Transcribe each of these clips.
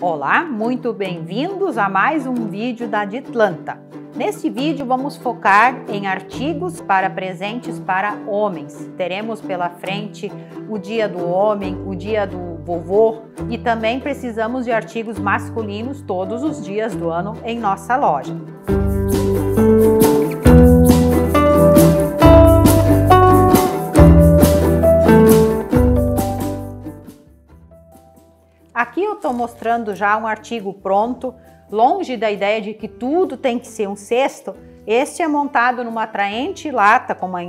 Olá, muito bem-vindos a mais um vídeo da Ditlanta. Neste vídeo vamos focar em artigos para presentes para homens. Teremos pela frente o Dia do Homem, o Dia do Vovô e também precisamos de artigos masculinos todos os dias do ano em nossa loja. Aqui eu estou mostrando já um artigo pronto, longe da ideia de que tudo tem que ser um cesto. Este é montado numa atraente lata com uma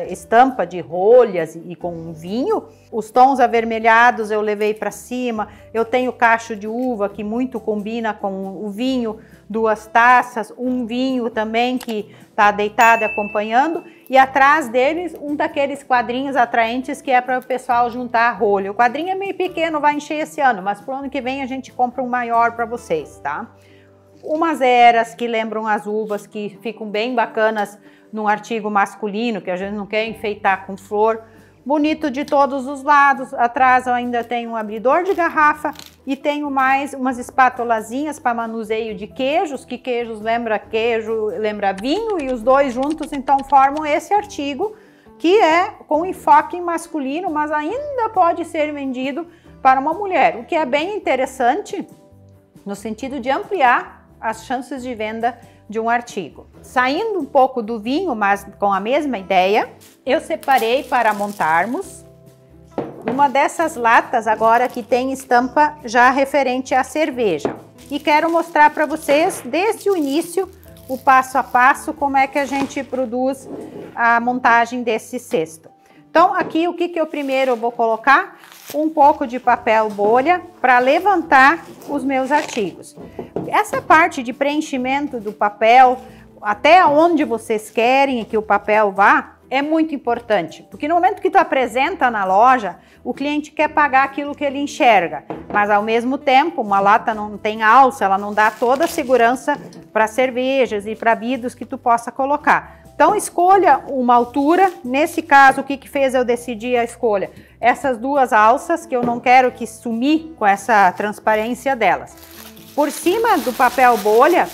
estampa de rolhas e com um vinho. Os tons avermelhados eu levei para cima. Eu tenho cacho de uva que muito combina com o vinho, 2 taças, um vinho também que está deitado e acompanhando. E atrás deles um daqueles quadrinhos atraentes que é para o pessoal juntar rolha. O quadrinho é meio pequeno, vai encher esse ano, mas pro ano que vem a gente compra um maior para vocês, tá? Umas eras que lembram as uvas, que ficam bem bacanas num artigo masculino, que a gente não quer enfeitar com flor. Bonito de todos os lados. Atrás eu ainda tenho um abridor de garrafa e tenho mais umas espátulazinhas para manuseio de queijos, que queijos lembra queijo, lembra vinho, e os dois juntos então formam esse artigo, que é com enfoque masculino, mas ainda pode ser vendido para uma mulher, o que é bem interessante no sentido de ampliar as chances de venda de um artigo. Saindo um pouco do vinho, mas com a mesma ideia, eu separei para montarmos uma dessas latas agora que tem estampa já referente à cerveja. E quero mostrar para vocês desde o início, o passo a passo, como é que a gente produz a montagem desse cesto. Então aqui o que eu primeiro vou colocar? Um pouco de papel bolha para levantar os meus artigos. Essa parte de preenchimento do papel, até onde vocês querem que o papel vá, é muito importante. Porque no momento que tu apresenta na loja, o cliente quer pagar aquilo que ele enxerga. Mas ao mesmo tempo, uma lata não tem alça, ela não dá toda a segurança para cervejas e para vidros que tu possa colocar. Então escolha uma altura. Nesse caso, o que fez eu decidir a escolha? Essas 2 alças, que eu não quero que sumir com essa transparência delas. Por cima do papel bolha,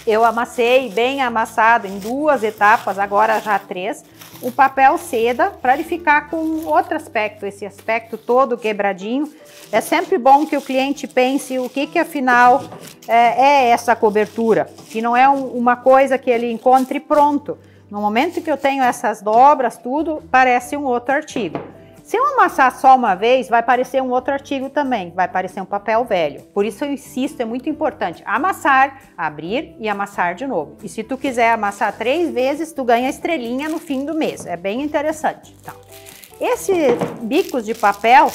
eu amassei bem amassado em 2 etapas, agora já 3, o papel seda para ele ficar com outro aspecto, esse aspecto todo quebradinho. É sempre bom que o cliente pense o que afinal é essa cobertura, que não é uma coisa que ele encontre pronto. No momento que eu tenho essas dobras, tudo parece um outro artigo. Se eu amassar só uma vez, vai parecer um outro artigo também, vai parecer um papel velho. Por isso eu insisto, é muito importante amassar, abrir e amassar de novo. E se tu quiser amassar 3 vezes, tu ganha estrelinha no fim do mês. É bem interessante. Então, esses bicos de papel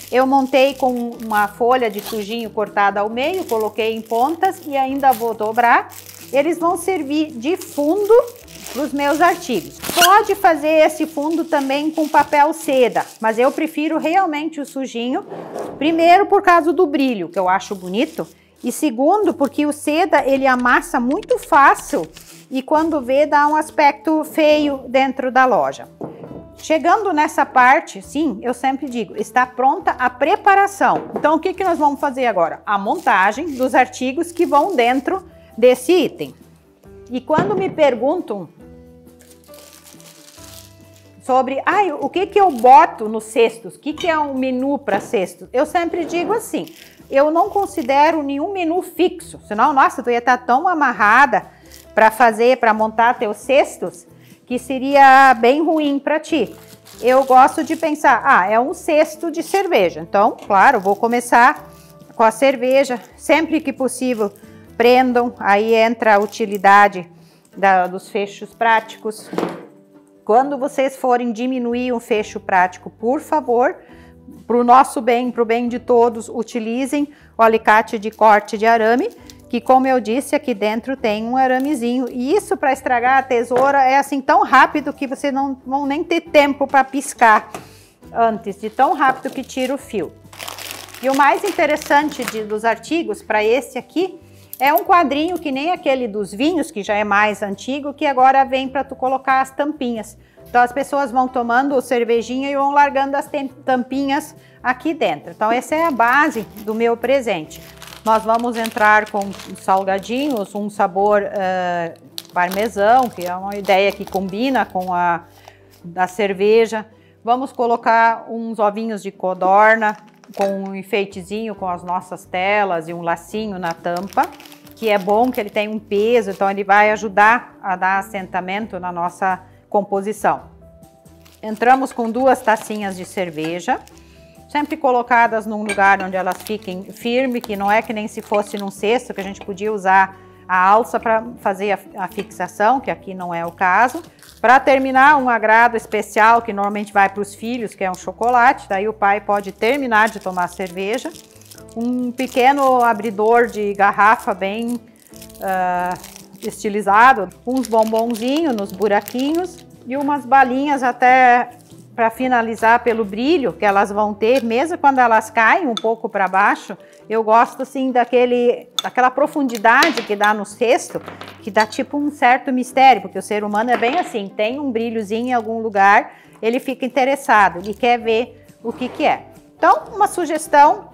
eu montei com uma folha de sujinho cortada ao meio, coloquei em pontas e ainda vou dobrar. Eles vão servir de fundo para os meus artigos. Pode fazer esse fundo também com papel seda, mas eu prefiro realmente o sujinho, primeiro por causa do brilho, que eu acho bonito, e segundo porque o seda ele amassa muito fácil e quando vê dá um aspecto feio dentro da loja. Chegando nessa parte, sim, eu sempre digo, está pronta a preparação. Então o que nós vamos fazer agora? A montagem dos artigos que vão dentro desse item. E quando me perguntam sobre o que eu boto nos cestos, o que é um menu para cestos, eu sempre digo assim, eu não considero nenhum menu fixo, senão, nossa, tu ia estar tão amarrada para montar teus cestos, que seria bem ruim para ti. Eu gosto de pensar, é um cesto de cerveja, então, claro, vou começar com a cerveja, sempre que possível, prendam, aí entra a utilidade dos fechos práticos. Quando vocês forem diminuir um fecho prático, por favor, para o nosso bem, para o bem de todos, utilizem o alicate de corte de arame, que como eu disse, aqui dentro tem um aramezinho. E isso para estragar a tesoura é assim tão rápido que vocês não vão nem ter tempo para piscar antes, de tão rápido que tira o fio. E o mais interessante dos artigos para esse aqui é um quadrinho que nem aquele dos vinhos, que já é mais antigo, que agora vem para tu colocar as tampinhas. Então as pessoas vão tomando cervejinha e vão largando as tampinhas aqui dentro. Então essa é a base do meu presente. Nós vamos entrar com salgadinhos, um sabor parmesão, que é uma ideia que combina com a da cerveja. Vamos colocar uns ovinhos de codorna com um enfeitezinho com as nossas telas e um lacinho na tampa, que é bom, que ele tem um peso, então ele vai ajudar a dar assentamento na nossa composição. Entramos com 2 tacinhas de cerveja, sempre colocadas num lugar onde elas fiquem firmes, que não é que nem se fosse num cesto, que a gente podia usar a alça para fazer a fixação, que aqui não é o caso. Para terminar, um agrado especial que normalmente vai para os filhos, que é um chocolate, daí o pai pode terminar de tomar cerveja. Um pequeno abridor de garrafa bem estilizado, uns bombonzinhos nos buraquinhos e umas balinhas até para finalizar pelo brilho que elas vão ter, mesmo quando elas caem um pouco para baixo. Eu gosto assim daquela profundidade que dá no cesto, que dá tipo um certo mistério, porque o ser humano é bem assim, tem um brilhozinho em algum lugar, ele fica interessado, ele quer ver o que que é. Então, uma sugestão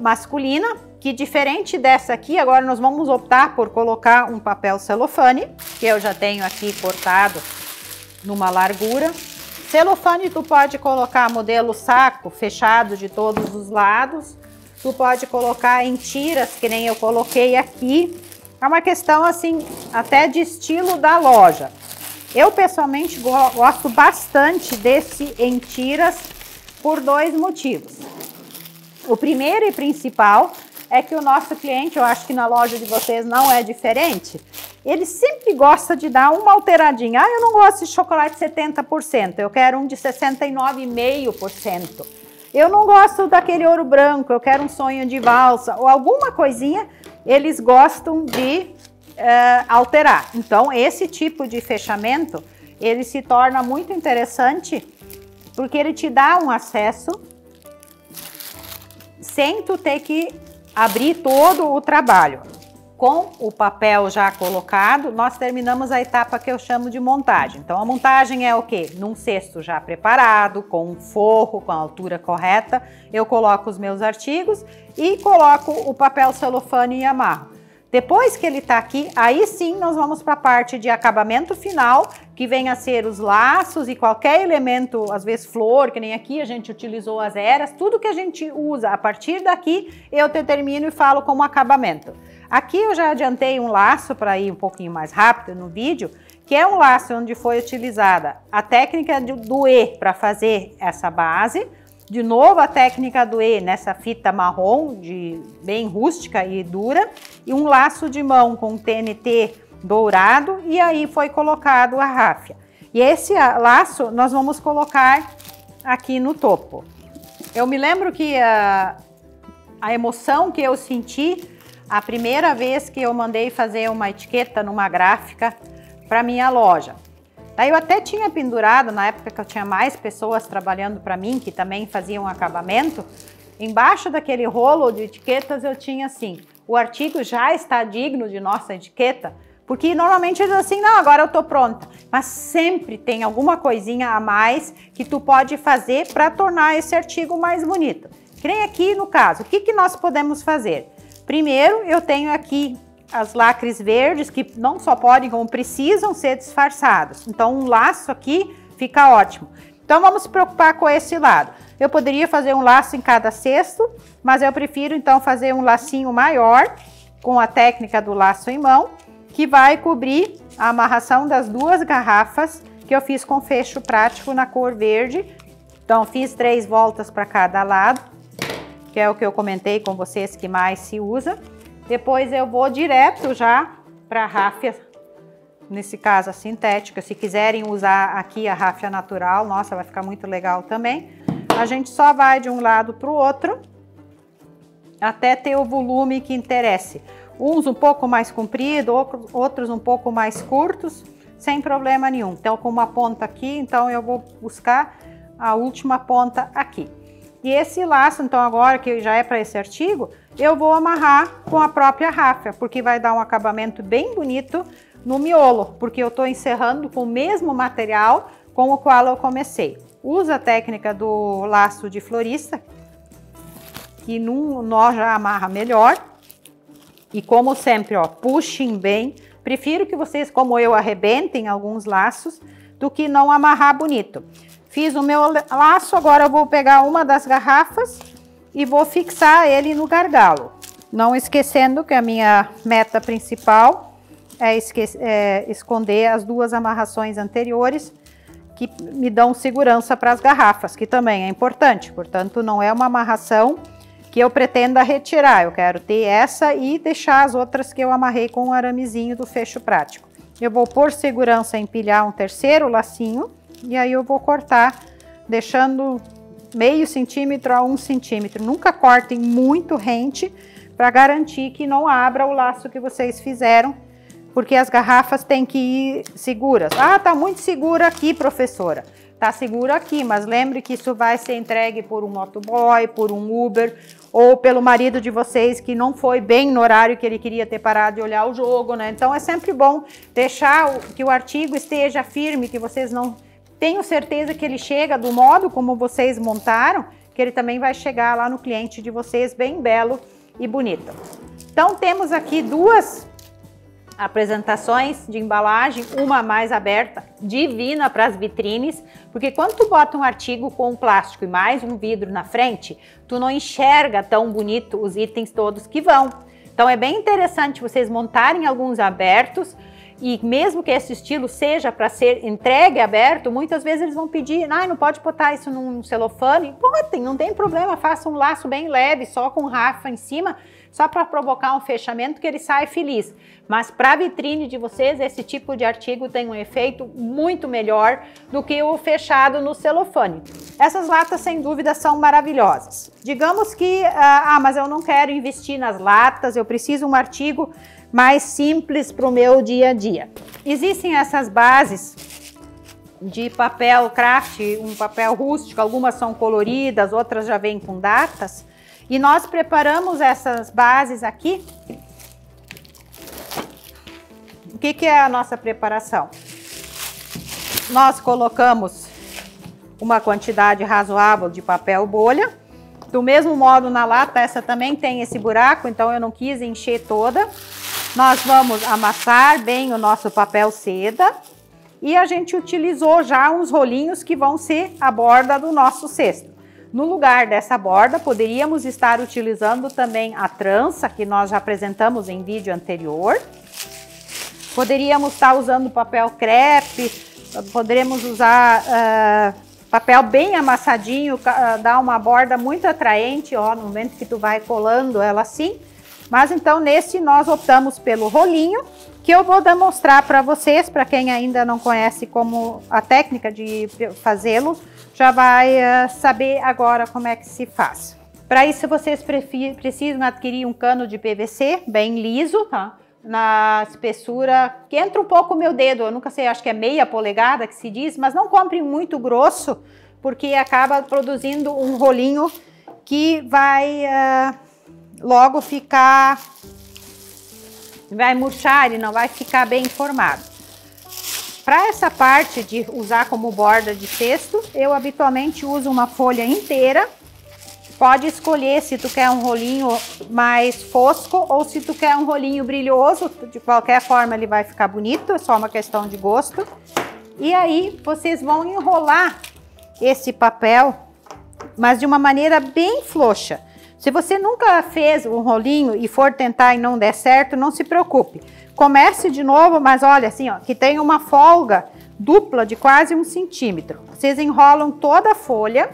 masculina, que diferente dessa aqui, agora nós vamos optar por colocar um papel celofane, que eu já tenho aqui cortado numa largura. Celofane tu pode colocar modelo saco, fechado de todos os lados. Tu pode colocar em tiras, que nem eu coloquei aqui. É uma questão assim, até de estilo da loja. Eu pessoalmente gosto bastante desse em tiras por 2 motivos. O primeiro e principal é que o nosso cliente, eu acho que na loja de vocês não é diferente, ele sempre gosta de dar uma alteradinha. Ah, eu não gosto de chocolate 70%, eu quero um de 69,5%. Eu não gosto daquele ouro branco, eu quero um sonho de valsa, ou alguma coisinha, eles gostam de alterar. Então, esse tipo de fechamento, ele se torna muito interessante, porque ele te dá um acesso sem tu ter que abrir todo o trabalho. Com o papel já colocado, nós terminamos a etapa que eu chamo de montagem. Então, a montagem é o quê? Num cesto já preparado, com um forro, com a altura correta, eu coloco os meus artigos e coloco o papel celofane e amarro. Depois que ele tá aqui, aí sim nós vamos para a parte de acabamento final, que vem a ser os laços e qualquer elemento, às vezes flor, que nem aqui a gente utilizou as eras, tudo que a gente usa a partir daqui, eu determino e falo como acabamento. Aqui eu já adiantei um laço para ir um pouquinho mais rápido no vídeo, que é um laço onde foi utilizada a técnica do E para fazer essa base. De novo a técnica do E nessa fita marrom, bem rústica e dura, e um laço de mão com TNT dourado, e aí foi colocado a ráfia. E esse laço nós vamos colocar aqui no topo. Eu me lembro que a emoção que eu senti a primeira vez que eu mandei fazer uma etiqueta numa gráfica para minha loja. Daí eu até tinha pendurado, na época que eu tinha mais pessoas trabalhando para mim, que também faziam acabamento, embaixo daquele rolo de etiquetas eu tinha assim, o artigo já está digno de nossa etiqueta, porque normalmente eles assim, não, agora eu tô pronta. Mas sempre tem alguma coisinha a mais que tu pode fazer para tornar esse artigo mais bonito. Que nem aqui no caso, o que que nós podemos fazer? Primeiro, eu tenho aqui as lacres verdes, que não só podem, como precisam ser disfarçados. Então, um laço aqui fica ótimo. Então, vamos se preocupar com esse lado. Eu poderia fazer um laço em cada cesto, mas eu prefiro, então, fazer um lacinho maior, com a técnica do laço em mão, que vai cobrir a amarração das 2 garrafas, que eu fiz com fecho prático na cor verde. Então, fiz 3 voltas para cada lado, que é o que eu comentei com vocês que mais se usa. Depois eu vou direto já para a ráfia, nesse caso a sintética. Se quiserem usar aqui a ráfia natural, nossa, vai ficar muito legal também. A gente só vai de um lado para o outro, até ter o volume que interesse. Uns um pouco mais comprido, outros um pouco mais curtos, sem problema nenhum. Então, com uma ponta aqui, então eu vou buscar a última ponta aqui. E esse laço, então, agora que já é para esse artigo, eu vou amarrar com a própria ráfia, porque vai dar um acabamento bem bonito no miolo, porque eu estou encerrando com o mesmo material com o qual eu comecei. Usa a técnica do laço de florista, que num nó já amarra melhor. E como sempre, ó, puxem bem. Prefiro que vocês, como eu, arrebentem alguns laços do que não amarrar bonito. Fiz o meu laço, agora eu vou pegar uma das garrafas e vou fixar ele no gargalo. Não esquecendo que a minha meta principal é esconder as duas amarrações anteriores que me dão segurança para as garrafas, que também é importante. Portanto, não é uma amarração que eu pretenda retirar. Eu quero ter essa e deixar as outras que eu amarrei com o aramezinho do fecho prático. Eu vou, por segurança, empilhar um terceiro lacinho e aí eu vou cortar, deixando meio centímetro a 1 centímetro. Nunca cortem muito rente para garantir que não abra o laço que vocês fizeram, porque as garrafas têm que ir seguras. Ah, tá muito segura aqui, professora. Tá seguro aqui, mas lembre que isso vai ser entregue por um motoboy, por um Uber ou pelo marido de vocês que não foi bem no horário que ele queria ter parado de olhar o jogo, né? Então é sempre bom deixar que o artigo esteja firme, que vocês não tenham certeza que ele chega do modo como vocês montaram, que ele também vai chegar lá no cliente de vocês bem belo e bonito. Então temos aqui duas apresentações de embalagem, uma mais aberta, divina para as vitrines, porque quando tu bota um artigo com plástico e mais um vidro na frente, tu não enxerga tão bonito os itens todos que vão. Então é bem interessante vocês montarem alguns abertos, e mesmo que esse estilo seja para ser entregue aberto, muitas vezes eles vão pedir, não pode botar isso num celofane. Botem, não tem problema, faça um laço bem leve, só com rafa em cima, só para provocar um fechamento que ele sai feliz. Mas para a vitrine de vocês, esse tipo de artigo tem um efeito muito melhor do que o fechado no celofane. Essas latas, sem dúvida, são maravilhosas. Digamos que, mas eu não quero investir nas latas, eu preciso de um artigo mais simples para o meu dia a dia. Existem essas bases de papel craft, um papel rústico, algumas são coloridas, outras já vêm com datas. E nós preparamos essas bases aqui. O que é a nossa preparação? Nós colocamos uma quantidade razoável de papel bolha. Do mesmo modo na lata, essa também tem esse buraco, então eu não quis encher toda. Nós vamos amassar bem o nosso papel seda e a gente utilizou já uns rolinhos que vão ser a borda do nosso cesto. No lugar dessa borda, poderíamos estar utilizando também a trança, que nós já apresentamos em vídeo anterior. Poderíamos estar usando papel crepe, poderíamos usar papel bem amassadinho, dar uma borda muito atraente, ó, no momento que tu vai colando ela assim. Mas então nesse nós optamos pelo rolinho, que eu vou demonstrar para vocês, para quem ainda não conhece como a técnica de fazê-lo, já vai saber agora como é que se faz. Para isso vocês precisam adquirir um cano de PVC bem liso, tá? Na espessura, que entra um pouco o meu dedo, eu nunca sei, acho que é meia polegada que se diz, mas não compre muito grosso, porque acaba produzindo um rolinho que vai logo ficar, vai murchar, ele não vai ficar bem formado. Para essa parte de usar como borda de cesto, eu habitualmente uso uma folha inteira. Pode escolher se tu quer um rolinho mais fosco ou se tu quer um rolinho brilhoso, de qualquer forma ele vai ficar bonito, é só uma questão de gosto. E aí vocês vão enrolar esse papel, mas de uma maneira bem frouxa. Se você nunca fez um rolinho e for tentar e não der certo, não se preocupe. Comece de novo, mas olha assim, ó, que tem uma folga dupla de quase 1 centímetro. Vocês enrolam toda a folha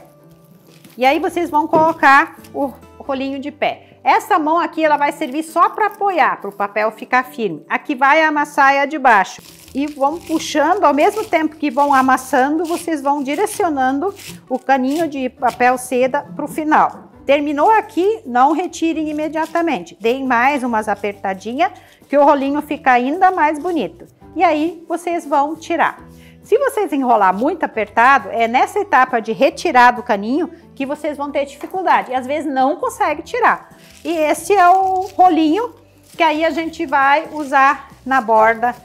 e aí vocês vão colocar o rolinho de pé. Essa mão aqui ela vai servir só para apoiar, para o papel ficar firme. Aqui vai amassar a de baixo. E vão puxando, ao mesmo tempo que vão amassando, vocês vão direcionando o caninho de papel seda para o final. Terminou aqui, não retirem imediatamente. Deem mais umas apertadinhas, que o rolinho fica ainda mais bonito. E aí vocês vão tirar. Se vocês enrolar muito apertado, é nessa etapa de retirar do caninho que vocês vão ter dificuldade. E às vezes não consegue tirar. E esse é o rolinho que aí a gente vai usar na borda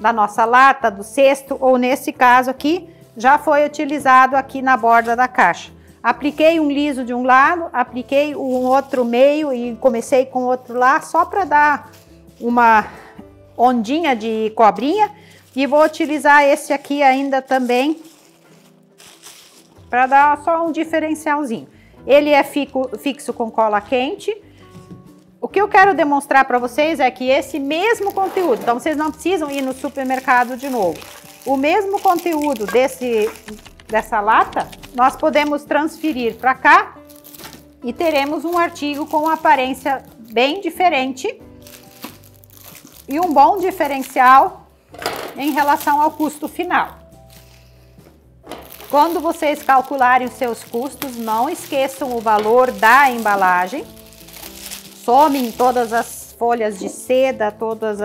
da nossa lata, do cesto, ou nesse caso aqui, já foi utilizado aqui na borda da caixa. Apliquei um liso de um lado, apliquei um outro meio e comecei com o outro lá, só para dar uma ondinha de cobrinha. E vou utilizar esse aqui ainda também, para dar só um diferencialzinho. Ele é fixo com cola quente. O que eu quero demonstrar para vocês é que esse mesmo conteúdo, então vocês não precisam ir no supermercado de novo. O mesmo conteúdo dessa lata, nós podemos transferir para cá e teremos um artigo com uma aparência bem diferente e um bom diferencial em relação ao custo final. Quando vocês calcularem os seus custos, não esqueçam o valor da embalagem. Somem todas as folhas de seda, todos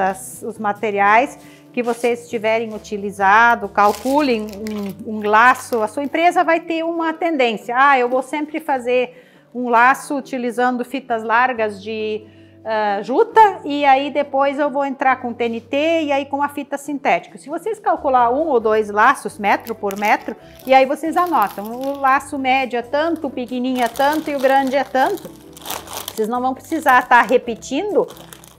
os materiais que vocês tiverem utilizado, calculem um laço. A sua empresa vai ter uma tendência. Eu vou sempre fazer um laço utilizando fitas largas de juta e aí depois eu vou entrar com TNT e aí com a fita sintética. Se vocês calcular 1 ou 2 laços, metro por metro, e aí vocês anotam, o laço médio é tanto, o pequenininho é tanto e o grande é tanto, vocês não vão precisar estar repetindo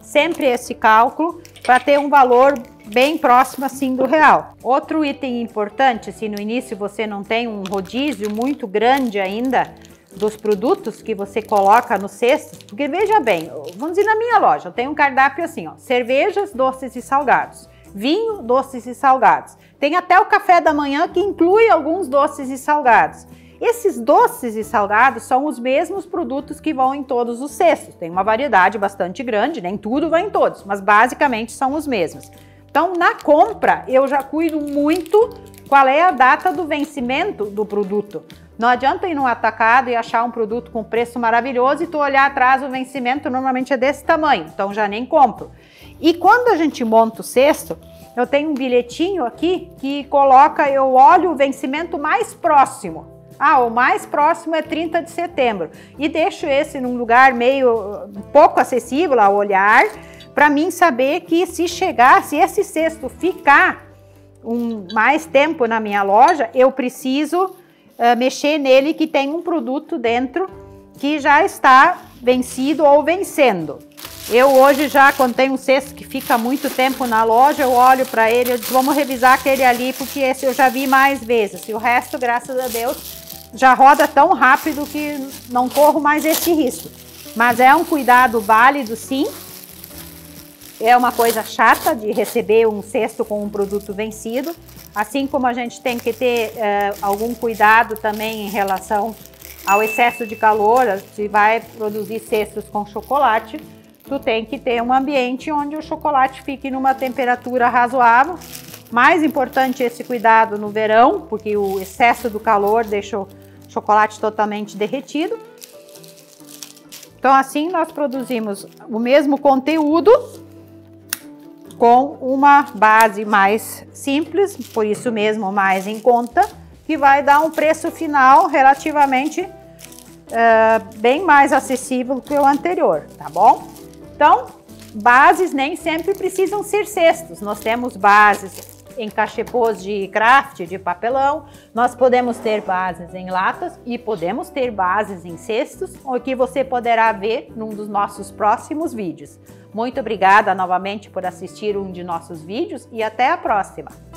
sempre esse cálculo para ter um valor bem próximo assim do real. Outro item importante, se no início você não tem um rodízio muito grande ainda dos produtos que você coloca no cesto, porque veja bem, vamos dizer, na minha loja eu tenho um cardápio assim, ó, cervejas, doces e salgados, vinho, doces e salgados, tem até o café da manhã que inclui alguns doces e salgados. Esses doces e salgados são os mesmos produtos que vão em todos os cestos, tem uma variedade bastante grande, nem tudo vai em todos, mas basicamente são os mesmos. Então na compra eu já cuido muito qual é a data do vencimento do produto. Não adianta ir no atacado e achar um produto com preço maravilhoso e tu olhar atrás, o vencimento normalmente é desse tamanho, então já nem compro. E quando a gente monta o cesto, eu tenho um bilhetinho aqui que coloca, eu olho o vencimento mais próximo. O mais próximo é 30 de setembro e deixo esse num lugar meio pouco acessível ao olhar, para mim saber que se esse cesto ficar mais tempo na minha loja, eu preciso mexer nele que tem um produto dentro que já está vencido ou vencendo. Eu hoje já, quando tem um cesto que fica muito tempo na loja, eu olho para ele e digo, vamos revisar aquele ali, porque esse eu já vi mais vezes. E o resto, graças a Deus, já roda tão rápido que não corro mais esse risco. Mas é um cuidado válido, sim. É uma coisa chata de receber um cesto com um produto vencido, assim como a gente tem que ter algum cuidado também em relação ao excesso de calor. Se vai produzir cestos com chocolate, tu tem que ter um ambiente onde o chocolate fique numa temperatura razoável. Mais importante esse cuidado no verão, porque o excesso do calor deixa o chocolate totalmente derretido. Então assim nós produzimos o mesmo conteúdo com uma base mais simples, por isso mesmo mais em conta, que vai dar um preço final relativamente bem mais acessível que o anterior, tá bom? Então, bases nem sempre precisam ser cestos, nós temos bases em cachepôs de craft, de papelão, nós podemos ter bases em latas e podemos ter bases em cestos, o que você poderá ver num dos nossos próximos vídeos. Muito obrigada novamente por assistir um de nossos vídeos e até a próxima!